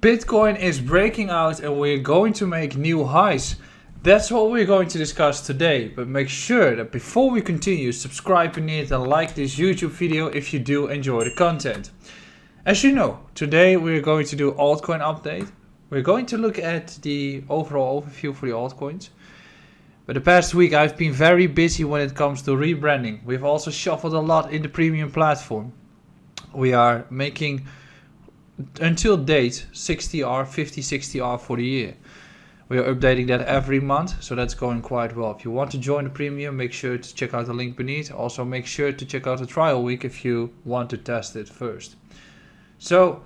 Bitcoin is breaking out and we're going to make new highs. That's what we're going to discuss today. But make sure that before we continue, subscribe beneath and like this YouTube video if you do enjoy the content. As you know, today we're going to do altcoin update. We're going to look at the overall overview for the altcoins. But the past week I've been very busy when it comes to rebranding. We've also shuffled a lot in the premium platform. We are making until date 60R, 50, 60R for the year. We are updating that every month, so that's going quite well. If you want to join the premium, make sure to check out the link beneath. Also make sure to check out the trial week if you want to test it first. So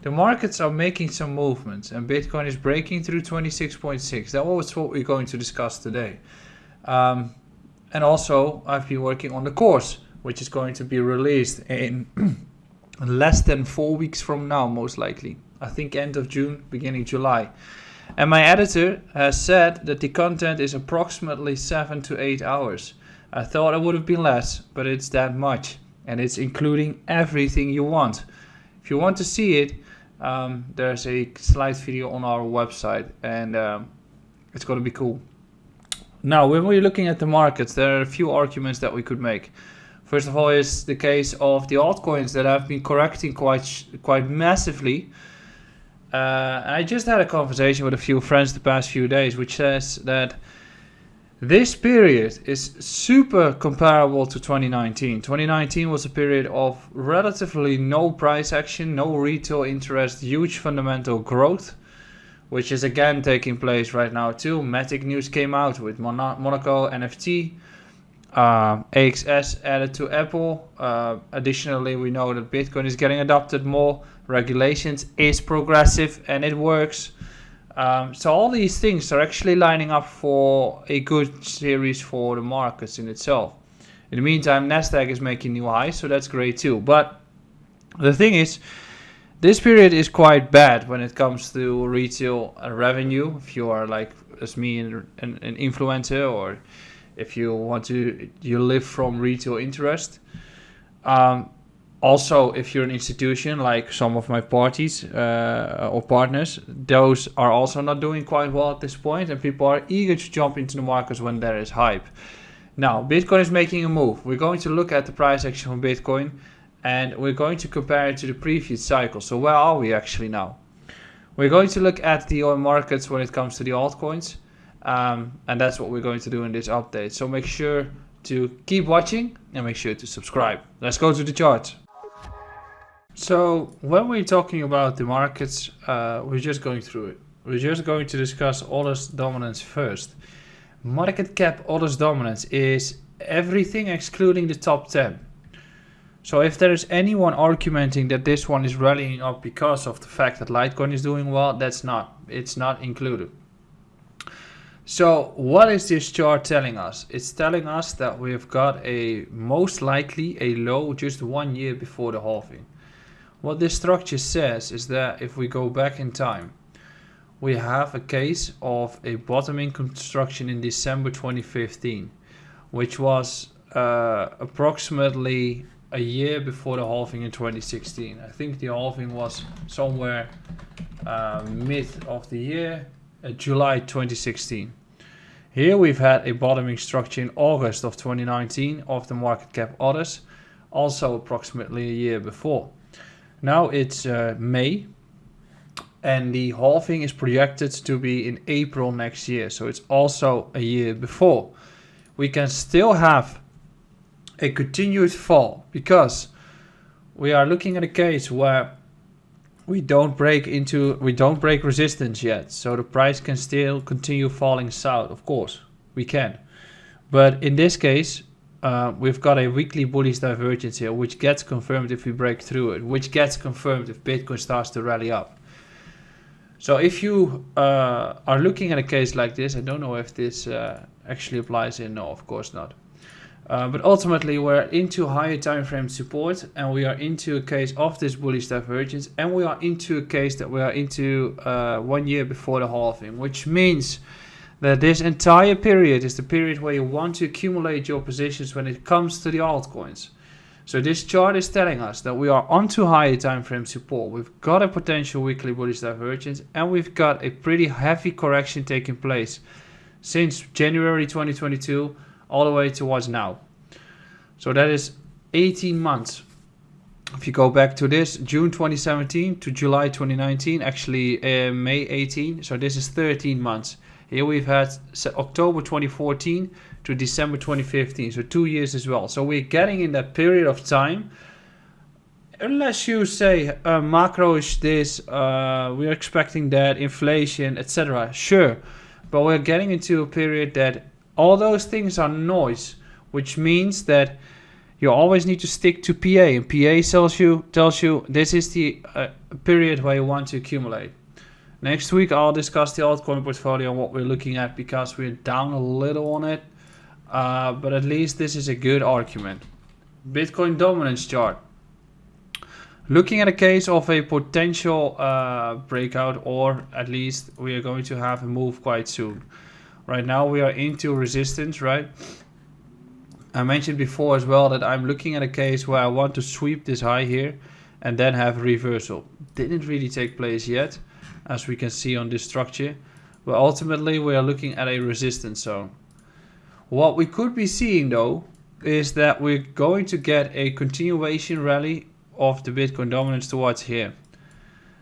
the markets are making some movements and Bitcoin is breaking through 26.6. That was what we're going to discuss today. And also I've been working on the course, which is going to be released in less than 4 weeks from now, most likely. I think end of June, beginning July. And my editor has said that the content is approximately 7 to 8 hours. I thought it would have been less, but it's that much. And it's including everything you want. If you want to see it, there's a slide video on our website, and it's going to be cool. Now, when we're looking at the markets, there are a few arguments that we could make. First of all is the case of the altcoins that have been correcting quite massively. And I just had a conversation with a few friends the past few days, which says that this period is super comparable to 2019. 2019 was a period of relatively no price action, no retail interest, huge fundamental growth, which is again taking place right now too. Matic news came out with Monaco NFT. AXS added to Apple. Additionally, we know that Bitcoin is getting adopted more. Regulations is progressive and it works. So all these things are actually lining up for a good series for the markets in itself. In the meantime, Nasdaq is making new highs, so that's great too. But the thing is, this period is quite bad when it comes to retail revenue. If you are like as me, an influencer, or if you live from retail interest. Also, if you're an institution like some of my parties or partners, those are also not doing quite well at this point, and people are eager to jump into the markets when there is hype. Now, Bitcoin is making a move. We're going to look at the price action from Bitcoin, and we're going to compare it to the previous cycle. So where are we actually now? We're going to look at the oil markets when it comes to the altcoins. And that's what we're going to do in this update. So make sure to keep watching and make sure to subscribe. Let's go to the chart. So when we're talking about the markets, we're just going through it. We're just going to discuss orders dominance first. Market cap orders dominance is everything excluding the top 10. So if there is anyone arguing that this one is rallying up because of the fact that Litecoin is doing well, it's not included. So what is this chart telling us? It's telling us that we've got most likely a low just 1 year before the halving. What this structure says is that if we go back in time, we have a case of a bottoming construction in December 2015, which was approximately a year before the halving in 2016. I think the halving was somewhere mid of the year, July 2016. Here we've had a bottoming structure in August of 2019 of the market cap orders, also approximately a year before. Now it's May, and the halving is projected to be in April next year, so it's also a year before. We can still have a continued fall because we are looking at a case where we don't break resistance yet, so the price can still continue falling south. Of course, we can, but in this case, we've got a weekly bullish divergence here, which gets confirmed if we break through it, which gets confirmed if Bitcoin starts to rally up. So if you are looking at a case like this, I don't know if this actually applies in, no, of course not. But ultimately, we're into higher time frame support, and we are into a case of this bullish divergence, and we are into a case that we are into 1 year before the halving, which means that this entire period is the period where you want to accumulate your positions when it comes to the altcoins. So this chart is telling us that we are onto higher time frame support. We've got a potential weekly bullish divergence, and we've got a pretty heavy correction taking place since January 2022 all the way towards now. So that is 18 months. If you go back to this, June 2017 to July 2019, actually May 18, so this is 13 months. Here we've had October 2014 to December 2015, so 2 years as well. So we're getting in that period of time, unless you say macro is this, we're expecting that, inflation, etc. Sure, but we're getting into a period that all those things are noise, which means that you always need to stick to PA, and PA tells you this is the period where you want to accumulate. Next week I'll discuss the altcoin portfolio and what we're looking at, because we're down a little on it, but at least this is a good argument. Bitcoin dominance chart. Looking at a case of a potential breakout, or at least we are going to have a move quite soon. Right now we are into resistance, right? I mentioned before as well that I'm looking at a case where I want to sweep this high here and then have a reversal. Didn't really take place yet, as we can see on this structure, but ultimately we are looking at a resistance zone. What we could be seeing though is that we're going to get a continuation rally of the Bitcoin dominance towards here.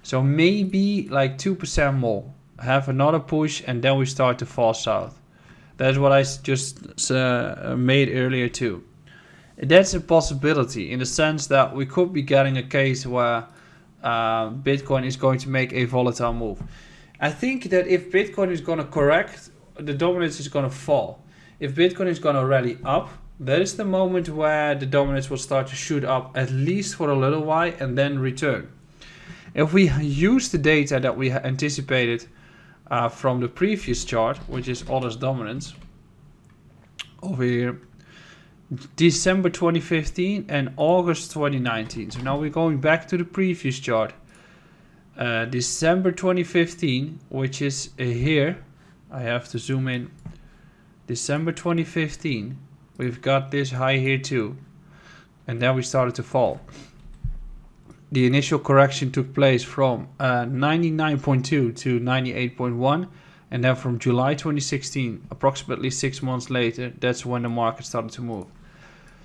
So maybe like 2% more, have another push, and then we start to fall south. That's what I just made earlier too. That's a possibility, in the sense that we could be getting a case where Bitcoin is going to make a volatile move. I think that if Bitcoin is going to correct, the dominance is going to fall. If Bitcoin is going to rally up, that is the moment where the dominance will start to shoot up, at least for a little while, and then return. If we use the data that we anticipated from the previous chart, which is Others dominance, over here, December 2015 and August 2019. So now we're going back to the previous chart. December 2015, which is here, I have to zoom in. December 2015, we've got this high here too, and then we started to fall. The initial correction took place from 99.2 to 98.1, and then from July 2016, approximately 6 months later, that's when the market started to move.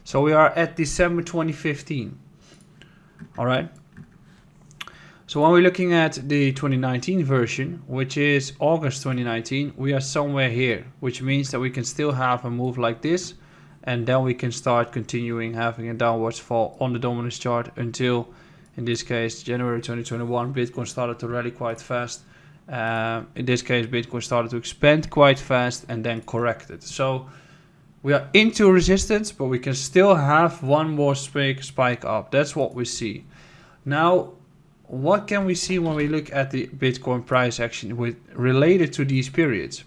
So we are at December 2015. All right. So when we're looking at the 2019 version, which is August 2019, we are somewhere here, which means that we can still have a move like this, and then we can start continuing having a downwards fall on the dominance chart until, in this case, January 2021, Bitcoin started to rally quite fast. In this case, Bitcoin started to expand quite fast and then corrected. So we are into resistance, but we can still have one more spike up. That's what we see. Now, what can we see when we look at the Bitcoin price action related to these periods?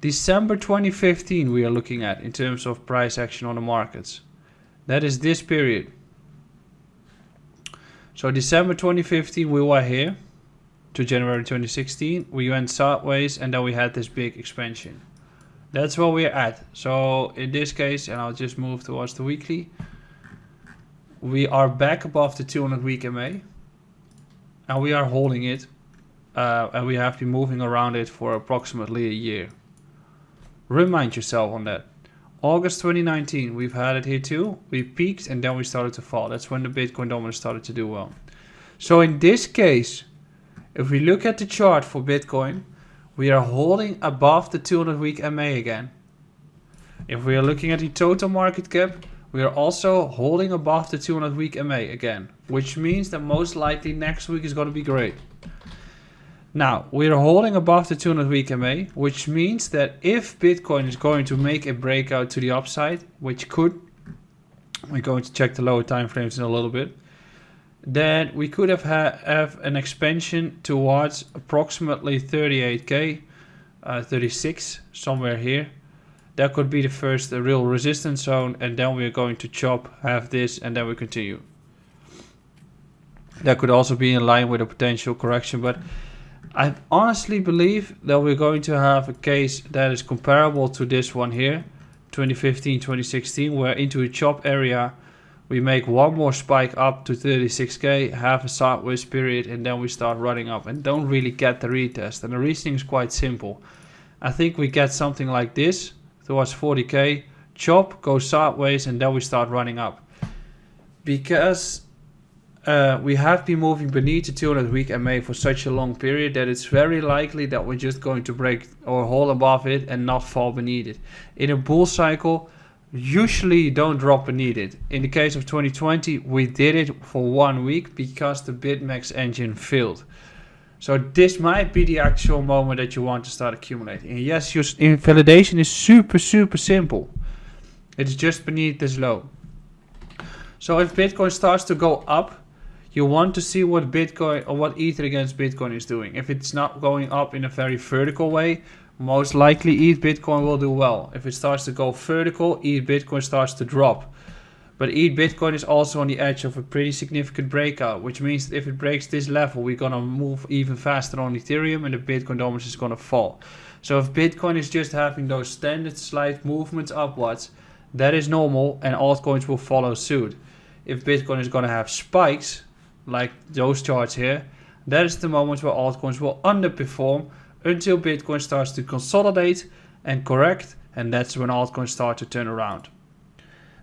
December 2015 we are looking at in terms of price action on the markets. That is this period. So December 2015 we were here to January 2016. We went sideways and then we had this big expansion. That's where we're at. So in this case, and I'll just move towards the weekly, we are back above the 200 week MA and we are holding it, and we have been moving around it for approximately a year. Remind yourself on that. August 2019, we've had it here too. We peaked and then we started to fall. That's when the Bitcoin dominance started to do well. So in this case, if we look at the chart for Bitcoin, we are holding above the 200 week MA again. If we are looking at the total market cap, we are also holding above the 200 week MA again, which means that most likely next week is going to be great. Now, we are holding above the 200 week MA, which means that if Bitcoin is going to make a breakout to the upside, which could, we're going to check the lower time frames in a little bit, then we could have an expansion towards approximately 38k, 36, somewhere here. That could be the first real resistance zone, and then we're going to have this, and then we continue. That could also be in line with a potential correction, but I honestly believe that we're going to have a case that is comparable to this one here, 2015, 2016, where into a chop area, we make one more spike up to 36k, have a sideways period, and then we start running up and don't really get the retest. And the reasoning is quite simple. I think we get something like this towards 40k, chop, go sideways, and then we start running up. Because we have been moving beneath the 200 week MA for such a long period that it's very likely that we're just going to break or hold above it and not fall beneath it. In a bull cycle, usually you don't drop beneath it. In the case of 2020, we did it for 1 week because the BitMEX engine failed. So this might be the actual moment that you want to start accumulating. And yes, your invalidation is super simple. It's just beneath this low. So if Bitcoin starts to go up, you want to see what Bitcoin or what Ether against Bitcoin is doing. If it's not going up in a very vertical way, most likely ETH Bitcoin will do well. If it starts to go vertical, ETH Bitcoin starts to drop. But ETH Bitcoin is also on the edge of a pretty significant breakout, which means if it breaks this level, we're going to move even faster on Ethereum and the Bitcoin dominance is going to fall. So if Bitcoin is just having those standard slight movements upwards, that is normal and altcoins will follow suit. If Bitcoin is going to have spikes, like those charts here, that is the moment where altcoins will underperform until Bitcoin starts to consolidate and correct, and that's when altcoins start to turn around.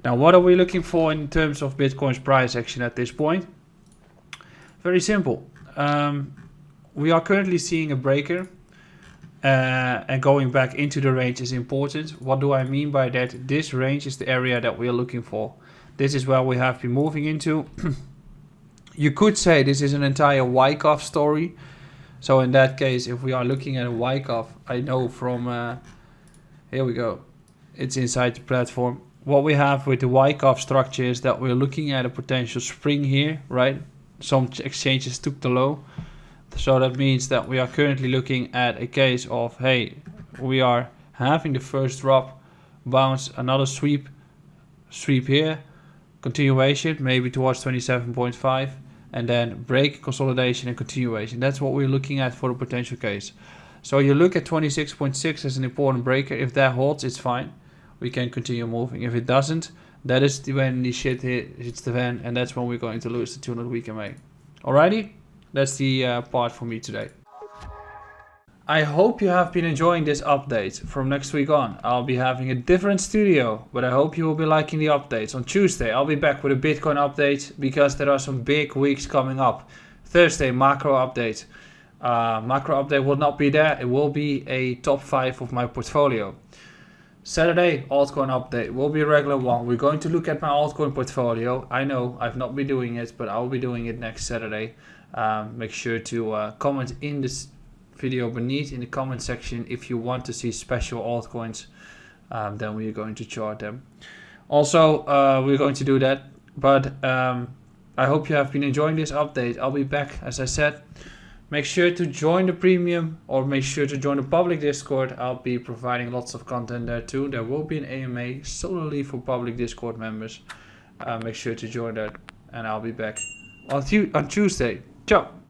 Now, what are we looking for in terms of Bitcoin's price action at this point? Very simple. We are currently seeing a breaker, and going back into the range is important. What do I mean by that? This range is the area that we are looking for. This is where we have been moving into. You could say this is an entire Wyckoff story. So in that case, if we are looking at a Wyckoff, I know from, here we go, it's inside the platform. What we have with the Wyckoff structure is that we're looking at a potential spring here, right? Some exchanges took the low. So that means that we are currently looking at a case of, hey, we are having the first drop, bounce, another sweep here, continuation, maybe towards 27.5, and then break, consolidation, and continuation. That's what we're looking at for the potential case. So you look at 26.6 as an important breaker. If that holds, it's fine. We can continue moving. If it doesn't, that is when the shit hits the fan, and that's when we're going to lose the 200 week MA. Alrighty, that's the part for me today. I hope you have been enjoying this update. From next week on, I'll be having a different studio, but I hope you will be liking the updates. On Tuesday, I'll be back with a Bitcoin update because there are some big weeks coming up. Thursday, macro update. Macro update will not be there. It will be a top 5 of my portfolio. Saturday, altcoin update will be a regular one. We're going to look at my altcoin portfolio. I know I've not been doing it, but I'll be doing it next Saturday. Make sure to comment in this video beneath in the comment section if you want to see special altcoins. Then we're going to chart them. Also, we're going to do that. But I hope you have been enjoying this update. I'll be back, as I said. Make sure to join the premium or make sure to join the public Discord. I'll be providing lots of content there too. There will be an AMA solely for public Discord members. Make sure to join that, and I'll be back on Tuesday. Ciao.